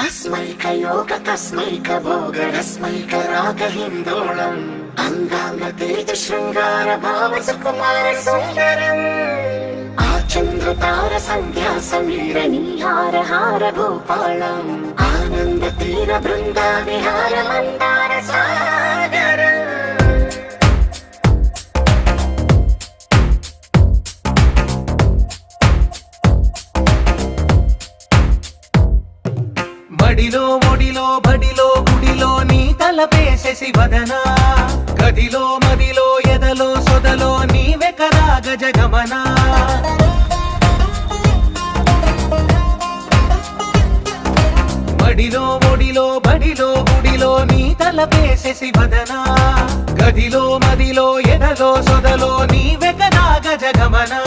अस्मैकयोग तस्मैक भोग रस्मैक राग हिन्दोळम् अंगांग तेज शृंगार भाव सुकुमार सुंदरम् आचंद्र तार संध्या समीर नीहार हार भूपालम् आनंद तीर बृंदा विहार मंदार सागर మడిలో ఒడిలో బడిలో గుడిలో నీ తలపేసేసి వదనా గదిలో మదిలో ఎదలో సొదలో నీవే కదా గజగమనా మడిలో ఒడిలో బడిలో గుడిలో నీ తలపేసేసి వదనా గదిలో మదిలో ఎదలో సొదలో నీవే కదా గజగమనా